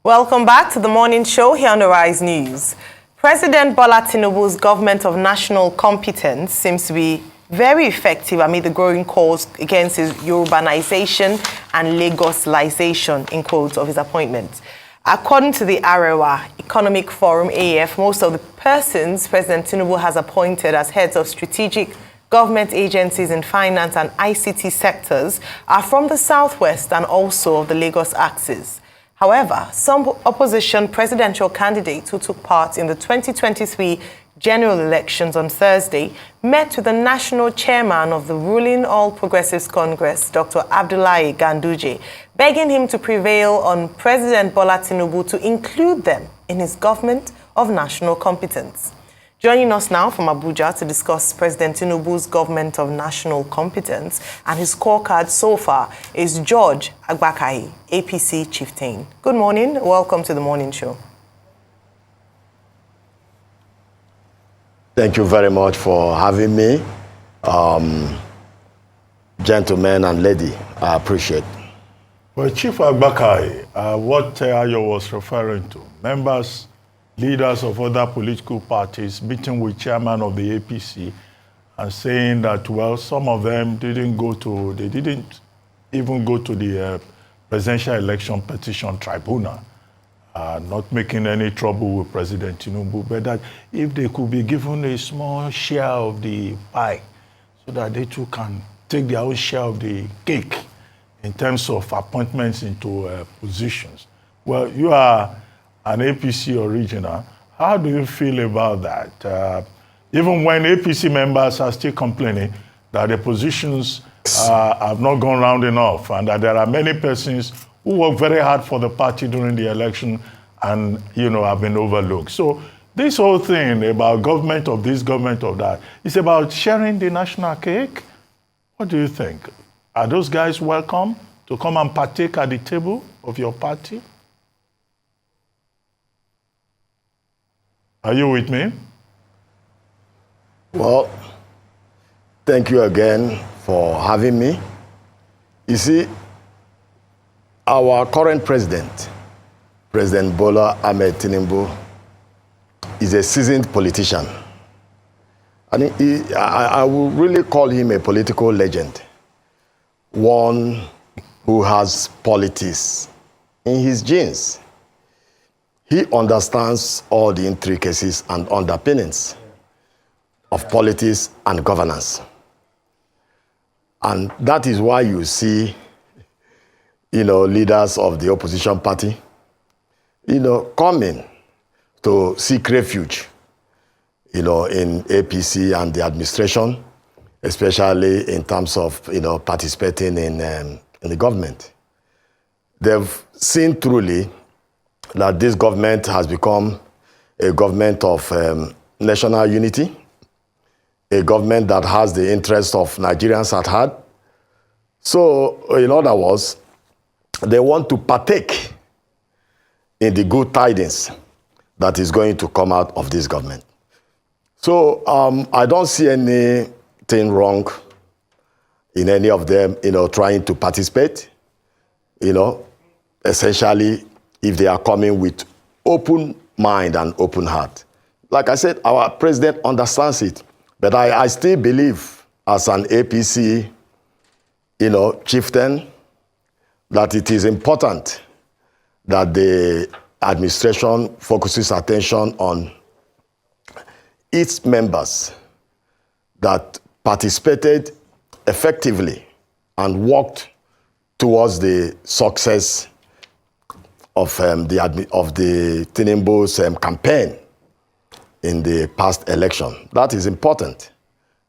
Welcome back to the morning show here on the Rise News. President Bola Tinubu's government of national competence seems to be very effective amid the growing calls against his Yorubanization and Lagosization, in quotes, of his appointments. According to the Arewa Economic Forum, AEF, most of the persons President Tinubu has appointed as heads of strategic government agencies in finance and ICT sectors are from the southwest and also of the Lagos axis. However, some opposition presidential candidates who took part in the 2023 general elections on Thursday met with the national chairman of the ruling All Progressives Congress, Dr. Abdullahi Ganduje, begging him to prevail on President Bola Tinubu to include them in his government of national competence. Joining us now from Abuja to discuss President Tinubu's government of national competence and his scorecard so far is George Agbakahi, APC chieftain. Good morning. Welcome to the morning show. Thank you very much for having me. Gentlemen and lady, I appreciate. Well, Chief Agbakahi, what Ayo was referring to, members, leaders of other political parties meeting with chairman of the APC and saying that, well, some of them didn't even go to the presidential election petition tribunal, not making any trouble with President Tinubu, but that if they could be given a small share of the pie so that they too can take their own share of the cake in terms of appointments into positions. Well, you are an APC original. How do you feel about that? Even when APC members are still complaining that the positions have not gone round enough and that there are many persons who work very hard for the party during the election and, have been overlooked. So this whole thing about government of this, government of that, is about sharing the national cake. What do you think? Are those guys welcome to come and partake at the table of your party? Are you with me? Well, thank you again for having me. You see, our current president, President Bola Ahmed Tinubu, is a seasoned politician. And I will really call him a political legend, one who has politics in his genes. He understands all the intricacies and underpinnings of politics and governance. And that is why you see, leaders of the opposition party, coming to seek refuge, in APC and the administration, especially in terms of, participating in the government. They've seen truly that this government has become a government of national unity, a government that has the interests of Nigerians at heart. So, in other words, they want to partake in the good tidings that is going to come out of this government. So, I don't see anything wrong in any of them, trying to participate, essentially, if they are coming with open mind and open heart. Like I said, our president understands it, but I still believe as an APC, chieftain, that it is important that the administration focuses attention on its members that participated effectively and worked towards the success of the Tinubu's campaign in the past election. That is important,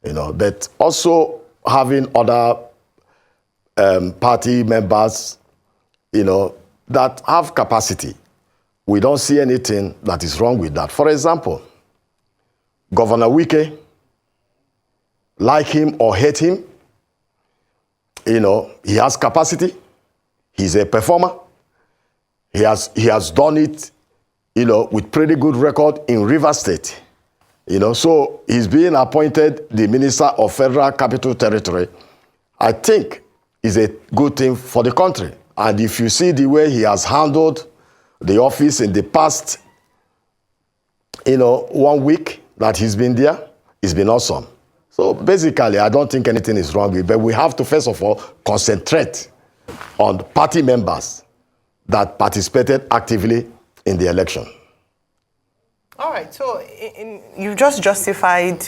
but also having other party members, that have capacity. We don't see anything that is wrong with that. For example, Governor Wike, like him or hate him, he has capacity. He's a performer. He has done it, with pretty good record in Rivers State. So he's being appointed the Minister of Federal Capital Territory. I think is a good thing for the country. And if you see the way he has handled the office in the past, 1 week that he's been there, it's been awesome. So basically, I don't think anything is wrong with it, but we have to first of all concentrate on party members that participated actively in the election. All right, so you just justified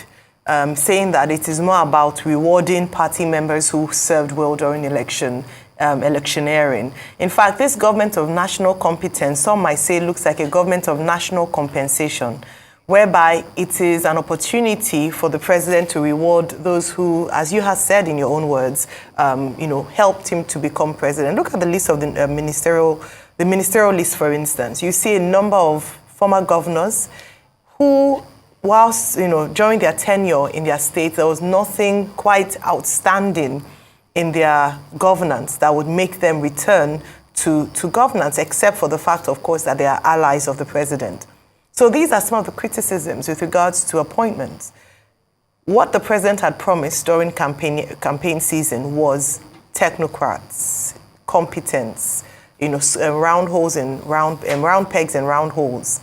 saying that it is more about rewarding party members who served well during electioneering. In fact, this government of national competence, some might say, looks like a government of national compensation, whereby it is an opportunity for the president to reward those who, as you have said in your own words, helped him to become president. Look at the list of the ministerial list, for instance. You see a number of former governors who, whilst during their tenure in their state, there was nothing quite outstanding in their governance that would make them return to governance, except for the fact, of course, that they are allies of the president. So these are some of the criticisms with regards to appointments. What the president had promised during campaign season was technocrats, competence, round holes and round pegs and round holes.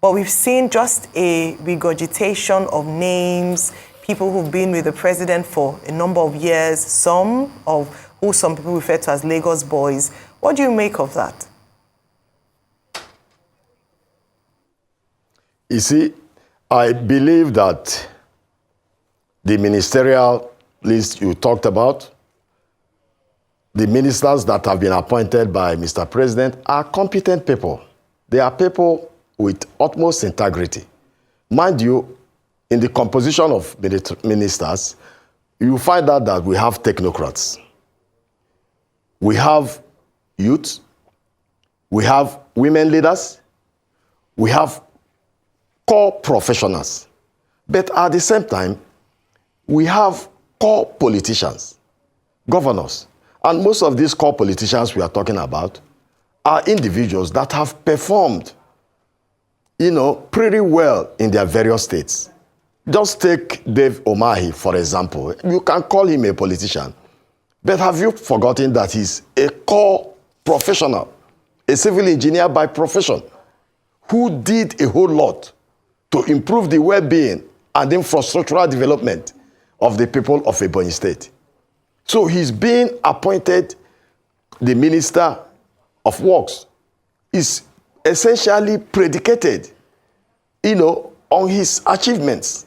But we've seen just a regurgitation of names, people who've been with the president for a number of years, some people refer to as Lagos boys. What do you make of that? You see, I believe that the ministerial list you talked about, the ministers that have been appointed by Mr. President are competent people. They are people with utmost integrity. Mind you, in the composition of ministers, you find out that we have technocrats. We have youth. We have women leaders. We have core professionals. But at the same time, we have core politicians, governors. And most of these core politicians we are talking about are individuals that have performed, pretty well in their various states. Just take Dave Umahi, for example. You can call him a politician, but have you forgotten that he's a core professional, a civil engineer by profession, who did a whole lot to improve the well-being and infrastructural development of the people of Ebonyi State. So he's being appointed the Minister of Works. Is essentially predicated, on his achievements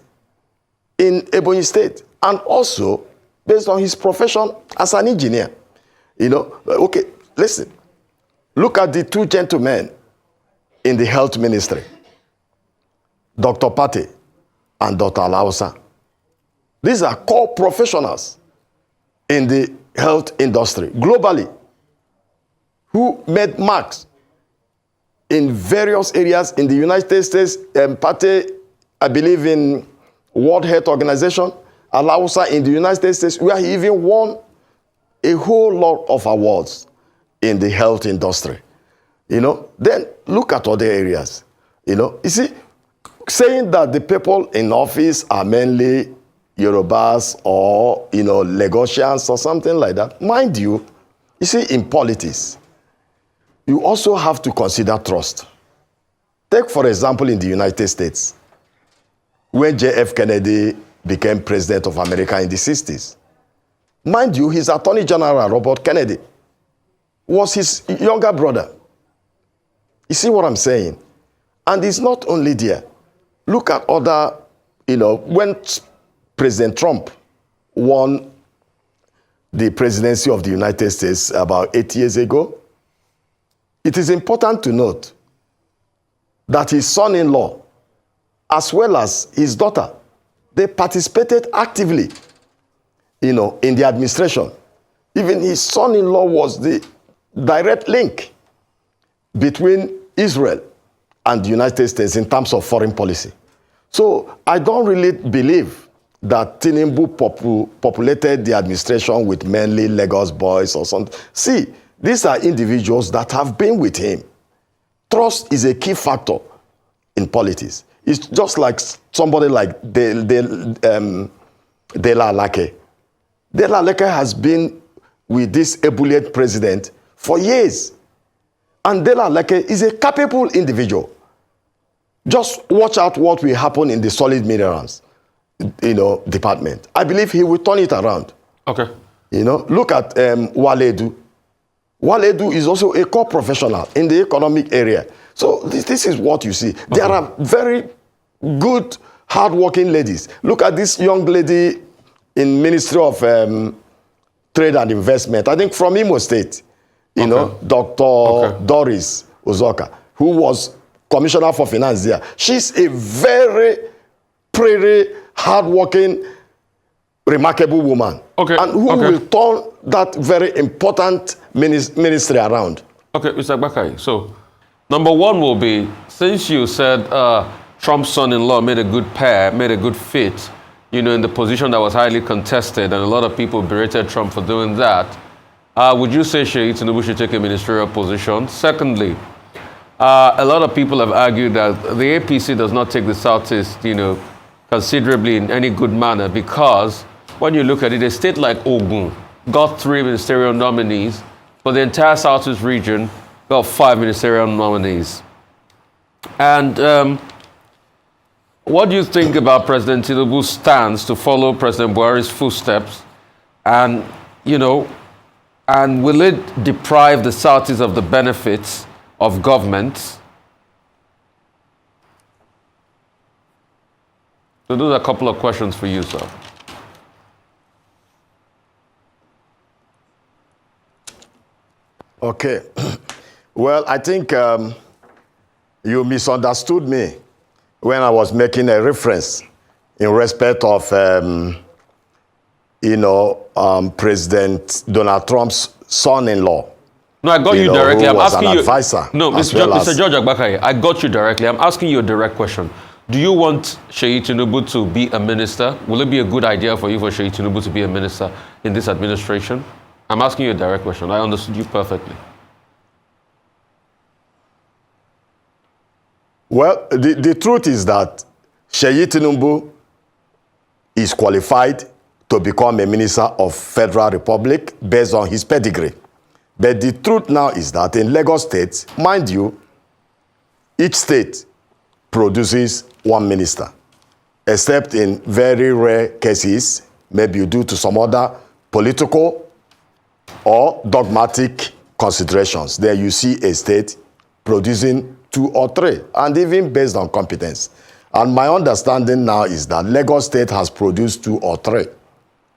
in Ebonyi State, and also based on his profession as an engineer. Okay, listen. Look at the two gentlemen in the health ministry, Dr. Pate and Dr. Alausa. These are core professionals in the health industry globally who made marks in various areas in the United States. Pate, I believe, in World Health Organization, Alausa in the United States, where he even won a whole lot of awards in the health industry. Then look at other areas. You see, saying that the people in office are mainly Yorubas or, Lagosians or something like that. Mind you, see, in politics, you also have to consider trust. Take, for example, in the United States, when J.F. Kennedy became president of America in the 60s. Mind you, his Attorney General, Robert Kennedy, was his younger brother. You see what I'm saying? And it's not only there. Look at other, when President Trump won the presidency of the United States about 8 years ago, it is important to note that his son-in-law, as well as his daughter, they participated actively, in the administration. Even his son-in-law was the direct link between Israel and the United States in terms of foreign policy. So I don't really believe that Tinubu populated the administration with mainly Lagos boys or something. See, these are individuals that have been with him. Trust is a key factor in politics. It's just like somebody like Dela Alake. Dela Alake has been with this ebullient president for years. And Dela Leke is a capable individual. Just watch out what will happen in the solid minerals, department. I believe he will turn it around. Okay. Look at Waledu. Waledu is also a core professional in the economic area. So this is what you see. Okay. There are very good, hard-working ladies. Look at this young lady in Ministry of Trade and Investment, I think from Imo State, Dr. Doris Uzoka, who was Commissioner for Finance there. She's a very pretty, hard-working, remarkable woman. Okay. And who will turn that very important ministry around. Okay, Mr. Agbakahi. So, number one will be, since you said Trump's son-in-law made a good pair, made a good fit, in the position that was highly contested, and a lot of people berated Trump for doing that, would you say Seyi Tinubu should take a ministerial position? Secondly, a lot of people have argued that the APC does not take the Southeast, considerably in any good manner, because when you look at it, a state like Ogun got 3 ministerial nominees, but the entire Southeast region got 5 ministerial nominees. And what do you think about President Tinubu's stance to follow President Buhari's footsteps? And, and will it deprive the Southeast of the benefits of government? So those are a couple of questions for you, sir. Okay. Well, I think you misunderstood me when I was making a reference in respect of, President Donald Trump's son-in-law. No, I got you directly. I'm asking you. Advisor, no, Mr. George Agbakahi, I got you directly. I'm asking you a direct question. Do you want Seyi Tinubu to be a minister? Will it be a good idea for you for Seyi Tinubu to be a minister in this administration? I'm asking you a direct question. I understood you perfectly. Well, the truth is that Seyi Tinubu is qualified to become a minister of Federal Republic based on his pedigree. But the truth now is that in Lagos State, mind you, each state produces one minister, except in very rare cases, maybe due to some other political or dogmatic considerations. There you see a state producing 2 or 3, and even based on competence. And my understanding now is that Lagos State has produced 2 or 3.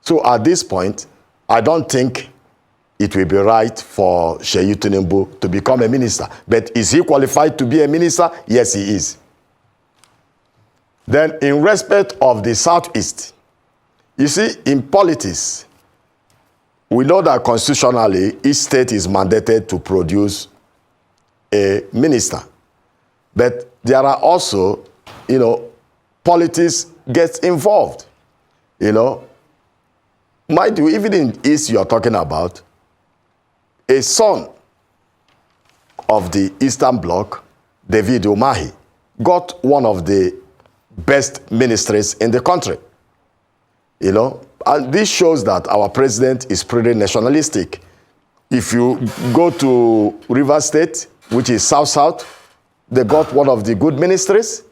So at this point, I don't think it will be right for Seyi Tinubu to become a minister. But is he qualified to be a minister? Yes, he is. Then in respect of the Southeast, you see, in politics, we know that constitutionally, each state is mandated to produce a minister. But there are also, politics gets involved. Mind you, even in East you're talking about, a son of the Eastern Bloc, David Umahi, got one of the best ministries in the country. And this shows that our president is pretty nationalistic. If you go to Rivers State, which is South-South, they got one of the good ministries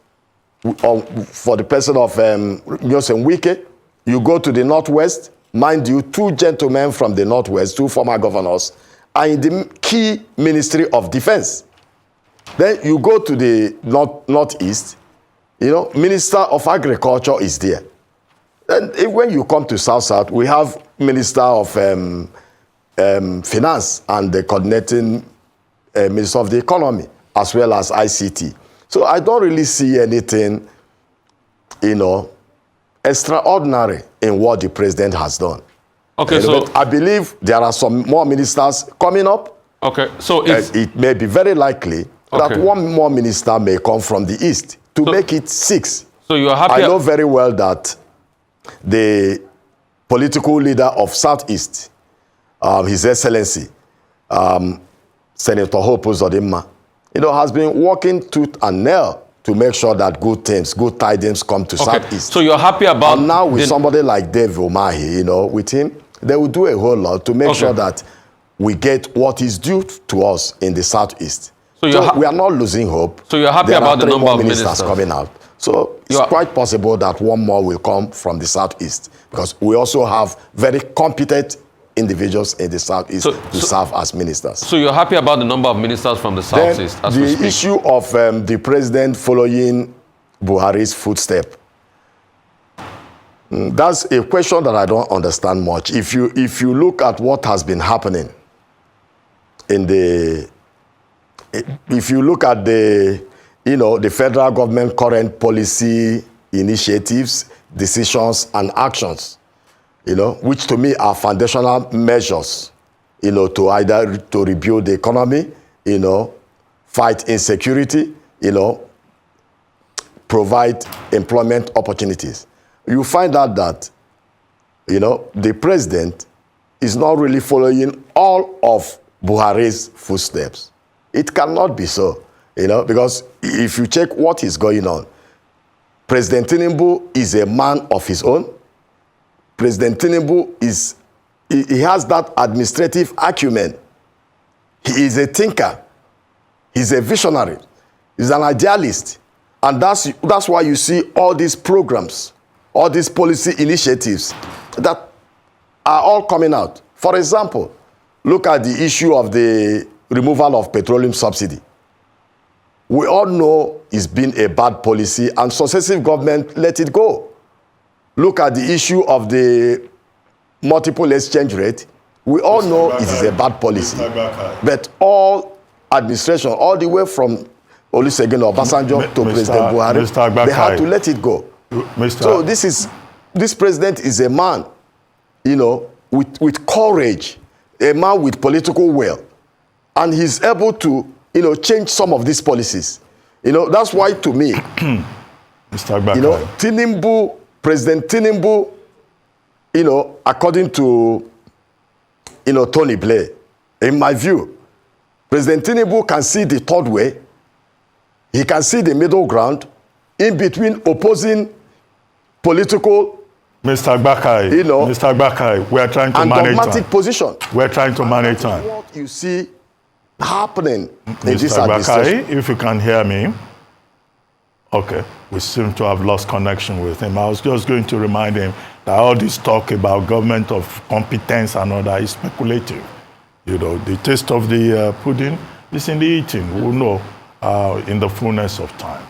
for the person of Nyosen Wike. You go to the Northwest, mind you, 2 gentlemen from the Northwest, 2 former governors, are in the key Ministry of Defense. Then you go to the Northeast, Minister of Agriculture is there. And when you come to South-South, we have Minister of Finance and the coordinating Minister of the Economy, as well as ICT. So I don't really see anything, extraordinary in what the president has done. Okay, so I believe there are some more ministers coming up. Okay, so it may be very likely that one more minister may come from the East to make it 6. So you are happy? I know very well that the political leader of Southeast, His Excellency, Senator Hope Uzodimma, has been working tooth and nail to make sure that good tidings come to Southeast. So you're happy about... And now with somebody like Dave Umahi, with him, they will do a whole lot to make sure that we get what is due to us in the Southeast. So we are not losing hope. So you're happy about the number of ministers coming out. So it's quite possible that one more will come from the Southeast, because we also have very competent individuals in the Southeast to serve as ministers. So you're happy about the number of ministers from the Southeast? Then the issue of the president following Buhari's footstep, that's a question that I don't understand much. If you look at what has been happening if you look at the federal government current policy initiatives, decisions, and actions, which to me are foundational measures, to either to rebuild the economy, fight insecurity, provide employment opportunities. You find out that, the president is not really following all of Buhari's footsteps. It cannot be so, because if you check what is going on, President Tinubu is a man of his own. President Tinubu he has that administrative acumen. He is a thinker. He's a visionary. He's an idealist. And that's why you see all these programs, all these policy initiatives that are all coming out. For example, look at the issue of the removal of petroleum subsidy. We all know it's been a bad policy, and successive government let it go. Look at the issue of the multiple exchange rate. We all know it is a bad policy. But all administration, all the way from Olusegun Obasanjo to President Buhari, they had to let it go. So this president is a man, with courage, a man with political will, and he's able to, change some of these policies. That's why, to me, Mr. Agbakahi, President Tinubu, according to, Tony Blair, in my view, President Tinubu can see the third way. He can see the middle ground in between opposing political, Mr. Agbakahi, we are trying to manage dogmatic position. We're trying to manage time. What you see happening in this Mr. administration. Agbakahi, if you can hear me. Okay, we seem to have lost connection with him. I was just going to remind him that all this talk about government of competence and all that is speculative. The taste of the pudding is in the eating. We'll know in the fullness of time.